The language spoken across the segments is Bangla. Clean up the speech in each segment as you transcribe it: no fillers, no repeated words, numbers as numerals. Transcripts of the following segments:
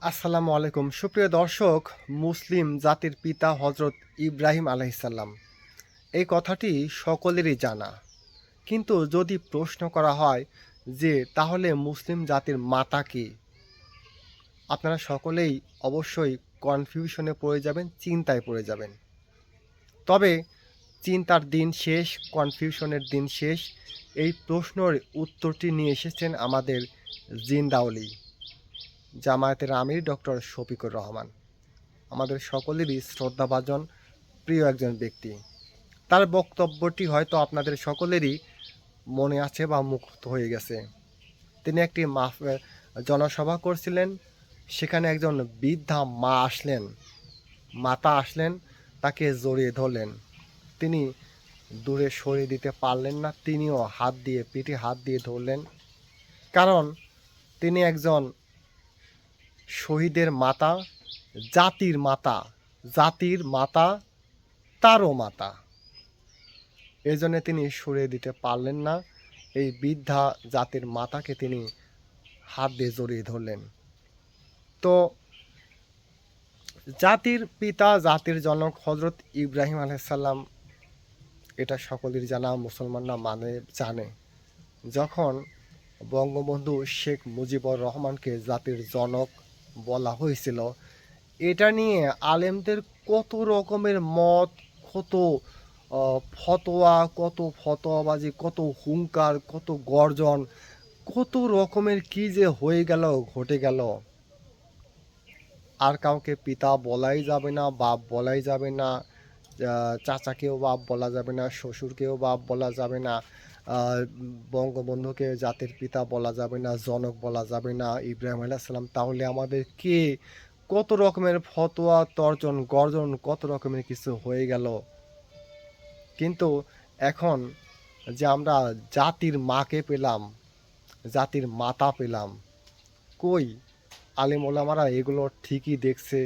আসসালামু আলাইকুম সুপ্রিয় দর্শক। মুসলিম জাতির পিতা হজরত ইব্রাহিম আলাইহিসসালাম, এই কথাটি সকলেরই জানা। কিন্তু যদি প্রশ্ন করা হয় যে তাহলে মুসলিম জাতির মাতা কে, আপনারা সকলেই অবশ্যই কনফিউশনে পড়ে যাবেন, চিন্তায় পড়ে যাবেন। তবে চিন্তার দিন শেষ, কনফিউশনের দিন শেষ। এই প্রশ্নের উত্তরটি নিয়ে এসেছেন আমাদের জিন্দাউলি জামায়াতের আমির ডক্টর শফিকুর রহমান, আমাদের সকলেরই শ্রদ্ধাভাজন প্রিয় একজন ব্যক্তি। তার বক্তব্যটি হয়তো আপনাদের সকলেরই মনে আছে বা মুখস্থ হয়ে গেছে। তিনি একটি জনসভা করছিলেন, সেখানে একজন বৃদ্ধা মাতা আসলেন, তাকে জড়িয়ে ধরলেন। তিনি দূরে সরিয়ে দিতে পারলেন না, তিনিও পিঠে হাত দিয়ে ধরলেন। কারণ তিনি একজন শহীদের মাতা, জাতির মাতা, তারও মাতা। এই জন্য তিনি সরিয়ে দিতে পারলেন না। এই বৃদ্ধা জাতির মাতাকে তিনি হাত দিয়ে জড়িয়ে ধরলেন। তো জাতির পিতা, জাতির জনক হজরত ইব্রাহিম আলাইহিসসালাম, এটা সকলেরই জানা, মুসলমানরা জানে। যখন বঙ্গবন্ধু শেখ মুজিবুর রহমানকে জাতির জনক বলা হয়েছিল, এটা নিয়ে আলেমদের কত রকমের মত, কত কত ফতোয়াবাজি, কত হুঙ্কার, কত গর্জন, কত রকমের কি যে হয়ে গেল, ঘটে গেল। আর কাউকে পিতা বলাই যাবে না, বাপ বলাই যাবে না, চাচাকেও বাপ বলা যাবে না, শ্বশুরকেও বাপ বলা যাবে না, বঙ্গবন্ধুকে জাতির পিতা বলা যাবে না, জনক বলা যাবে না, ইব্রাহিম আলাইহিস সালাম। তাহলে আমাদের কে, কত রকমের ফতোয়া, তর্জন গর্জন, কত রকমের কিছু হয়ে গেল। কিন্তু এখন যে আমরা জাতির মাকে পেলাম, জাতির মাতা পেলাম, কই আলেম ওলামারা এগুলো ঠিকই দেখছে,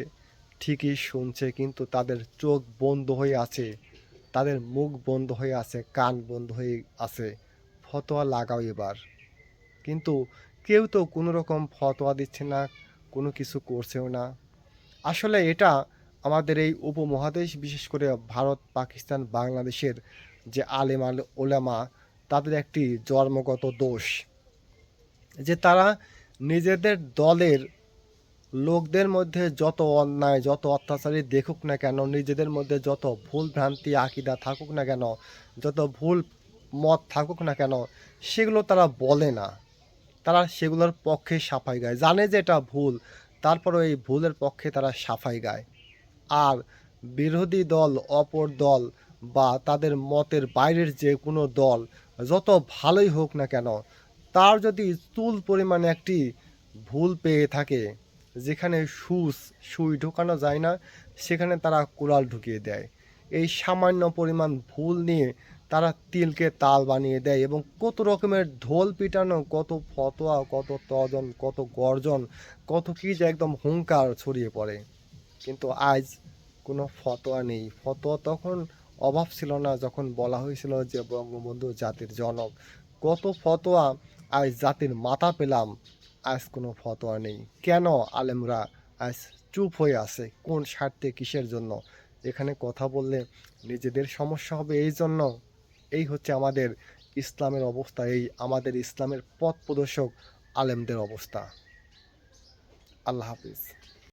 ঠিকই শুনছে, কিন্তু তাদের চোখ বন্ধ হয়ে আছে, তাদের মুখ বন্ধ হয়ে আছে, কান বন্ধ হয়ে আছে। ফতোয়া লাগাও এবার। কিন্তু কেউ তো কোনো রকম ফতোয়া দিচ্ছে না, কোনো কিছু করছেও না। আসলে এটা আমাদের এই উপমহাদেশ, বিশেষ করে ভারত, পাকিস্তান, বাংলাদেশের যে ওলামা, তাদের একটি জন্মগত দোষ, যে তারা নিজেদের দলের লোকদের মধ্যে যত অন্যায়, যত অত্যাচারী দেখুক না কেন, নিজেদের মধ্যে যত ভুল ভ্রান্তি আকিদা থাকুক না কেন, যত ভুল মত থাকুক না কেন, সেগুলো তারা বলে না। তারা সেগুলোর পক্ষে সাফাই গায়, জানে যে এটা ভুল, তারপরও এই ভুলের পক্ষে তারা সাফাই গায়। আর বিরোধী দল, অপর দল, বা তাদের মতের বাইরের যে কোনো দল যত ভালোই হোক না কেন, তার যদি স্থূল পরিমাণে একটি ভুল পেয়ে থাকে, যেখানে সুই ঢোকানো যায় না, সেখানে তারা কুড়াল ঢুকিয়ে দেয়। এই সামান্য পরিমাণ ভুল নিয়ে তারা তিলকে তাল বানিয়ে দেয়, এবং কত রকমের ঢোল পিটানো, কত ফতোয়া, কত তর্জন, কত গর্জন, কত কি যে একদম হুঙ্কার ছড়িয়ে পড়ে। কিন্তু আজ কোনো ফতোয়া নেই। ফতোয়া তখন অভাব ছিল না, যখন বলা হয়েছিল যে বঙ্গবন্ধু জাতির জনক। কত ফতোয়া, আজ জাতির মাতা পেলাম, আজ কোনো ফতোয়া নেই। কেন আলেমরা আজ চুপ হয়ে আছে? কোন স্বার্থে, কিসের জন্য? এখানে কথা বললে নিজেদের সমস্যা হবে, এই জন্য। এই হচ্ছে আমাদের ইসলামের অবস্থা, এই আমাদের ইসলামের পথ প্রদর্শক আলেমদের অবস্থা। আল্লাহ হাফিজ।